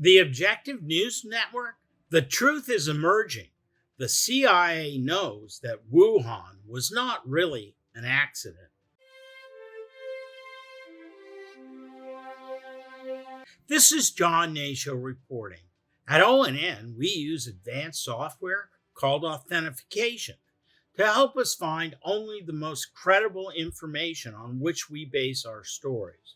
The Objective News Network? The truth is emerging. The CIA knows that Wuhan was not really an accident. This is John Hnatio reporting. At ONN, we use advanced software called authentication to help us find only the most credible information on which we base our stories,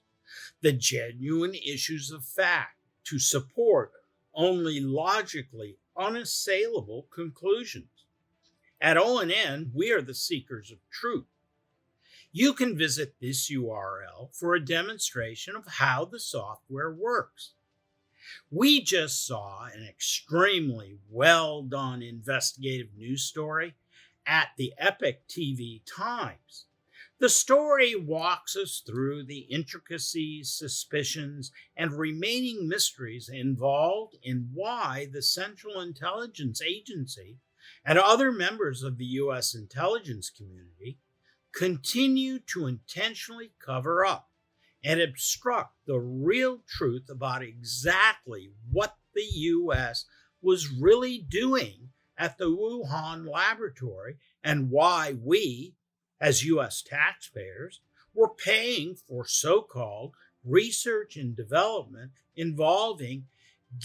the genuine issues of fact, to support only logically unassailable conclusions. At ONN, we are the seekers of truth. You can visit this URL for a demonstration of how the software works. We just saw an extremely well-done investigative news story at the EpochTV Times. The story walks us through the intricacies, suspicions, and remaining mysteries involved in why the Central Intelligence Agency and other members of the U.S. intelligence community continue to intentionally cover up and obstruct the real truth about exactly what the U.S. was really doing at the Wuhan laboratory and why we, as U.S. taxpayers, were paying for so-called research and development involving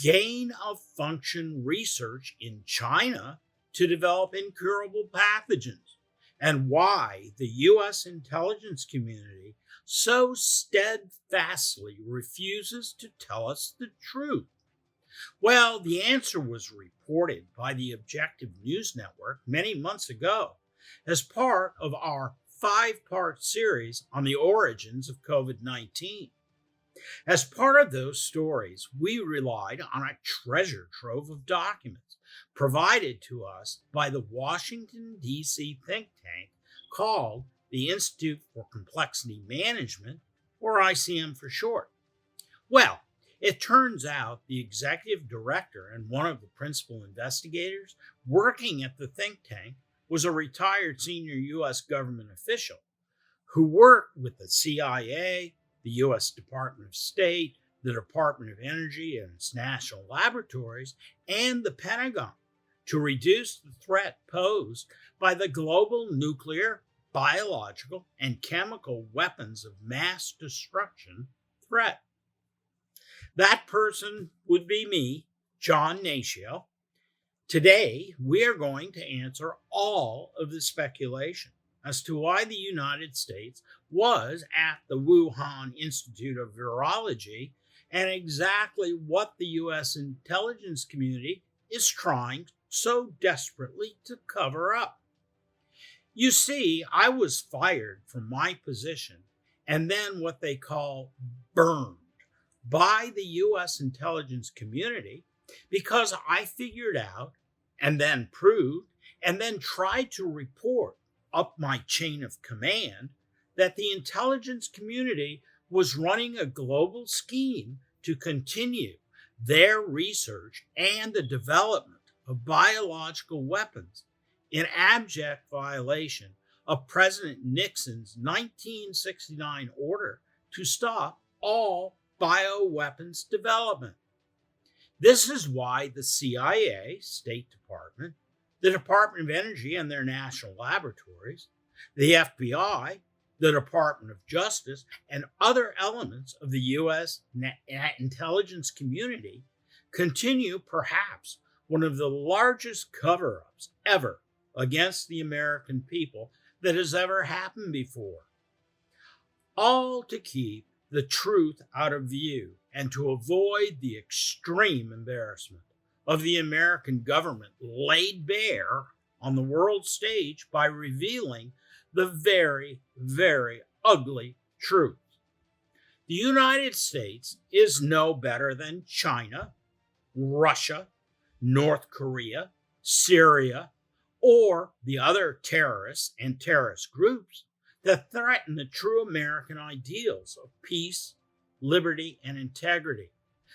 gain-of-function research in China to develop incurable pathogens, and why the U.S. intelligence community so steadfastly refuses to tell us the truth. Well, the answer was reported by the Objective News Network many months ago as part of our 5-part series on the origins of COVID-19. As part of those stories, we relied on a treasure trove of documents provided to us by the Washington, D.C. think tank called the Institute for Complexity Management, or ICM for short. Well, it turns out the executive director and one of the principal investigators working at the think tank was a retired senior U.S. government official who worked with the CIA, the U.S. Department of State, the Department of Energy and its national laboratories, and the Pentagon to reduce the threat posed by the global nuclear, biological, and chemical weapons of mass destruction threat. That person would be me, John Hnatio. Today, we are going to answer all of the speculation as to why the United States was at the Wuhan Institute of Virology and exactly what the U.S. intelligence community is trying so desperately to cover up. You see, I was fired from my position and then what they call burned by the U.S. intelligence community because I figured out and then proved and then tried to report up my chain of command that the intelligence community was running a global scheme to continue their research and the development of biological weapons in abject violation of President Nixon's 1969 order to stop all bioweapons development. This is why the CIA, State Department, the Department of Energy and their national laboratories, the FBI, the Department of Justice, and other elements of the U.S. intelligence community continue perhaps one of the largest cover-ups ever against the American people that has ever happened before. All to keep the truth out of view and to avoid the extreme embarrassment of the American government laid bare on the world stage by revealing the very, very ugly truth. The United States is no better than China, Russia, North Korea, Syria, or the other terrorists and terrorist groups that threaten the true American ideals of peace, liberty, and integrity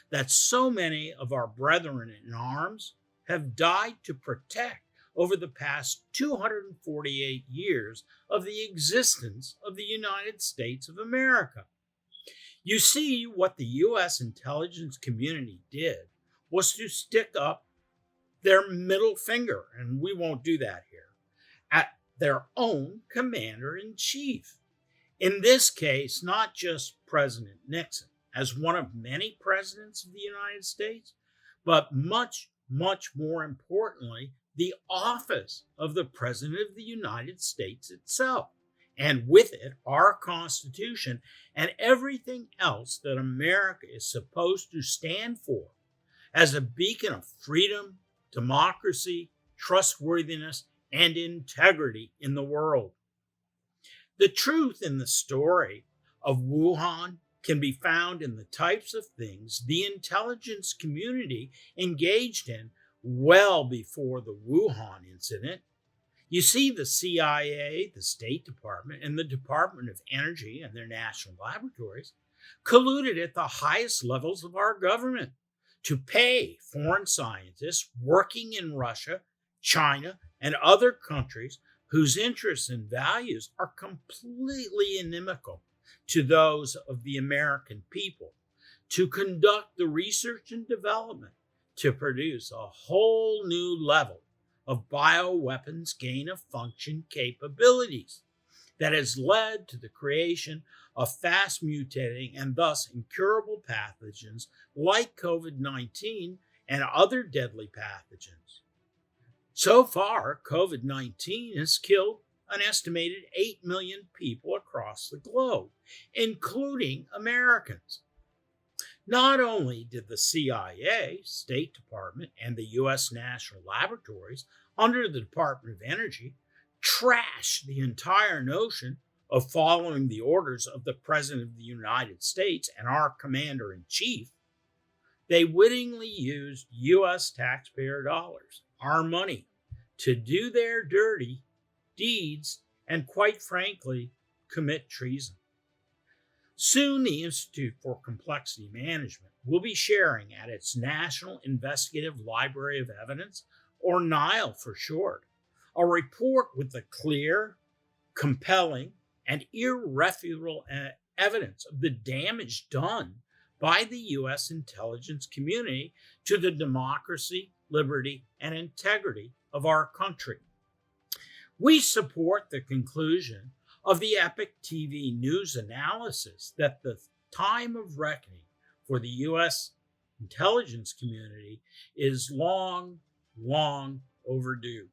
that so many of our brethren in arms have died to protect over the past 248 years of the existence of the United States of America. You see, what the U.S. intelligence community did was to stick up their middle finger, and we won't do that here, at their own commander in chief. In this case, not just President Nixon, as one of many presidents of the United States, but much, much more importantly, the office of the President of the United States itself, and with it, our Constitution and everything else that America is supposed to stand for as a beacon of freedom, democracy, trustworthiness, and integrity in the world. The truth in the story of Wuhan can be found in the types of things the intelligence community engaged in well before the Wuhan incident. You see, the CIA, the State Department, and the Department of Energy and their national laboratories colluded at the highest levels of our government to pay foreign scientists working in Russia, China, and other countries whose interests and values are completely inimical to those of the American people to conduct the research and development to produce a whole new level of bioweapons gain-of-function capabilities that has led to the creation of fast-mutating and thus incurable pathogens like COVID-19 and other deadly pathogens. So far, COVID-19 has killed an estimated 8 million people across the globe, including Americans. Not only did the CIA, State Department, and the U.S. National Laboratories under the Department of Energy trash the entire notion of following the orders of the President of the United States and our Commander-in-Chief, they wittingly used U.S. taxpayer dollars, our money, to do their dirty deeds and, quite frankly, commit treason. Soon, the Institute for Complexity Management will be sharing at its National Investigative Library of Evidence, or NILE for short, a report with the clear, compelling, and irrefutable evidence of the damage done by the U.S. intelligence community to the democracy, liberty, and integrity of our country. We support the conclusion of the EpochTV news analysis that the time of reckoning for the U.S. intelligence community is long, long overdue.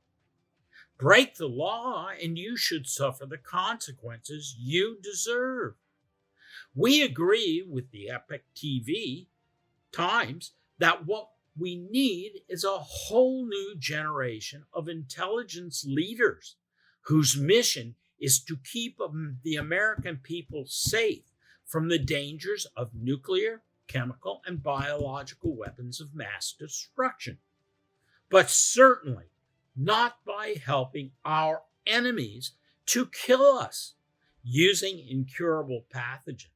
Break the law and you should suffer the consequences you deserve. We agree with the EpochTV Times that what we need is a whole new generation of intelligence leaders whose mission is to keep the American people safe from the dangers of nuclear, chemical, and biological weapons of mass destruction, but certainly not by helping our enemies to kill us using incurable pathogens.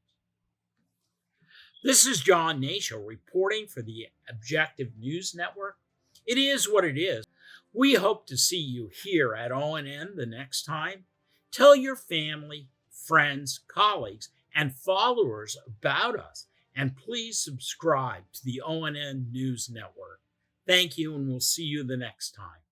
This is John Hnatio reporting for the Objective News Network. It is what it is. We hope to see you here at ONN the next time. Tell your family, friends, colleagues, and followers about us, and please subscribe to the ONN News Network. Thank you, and we'll see you the next time.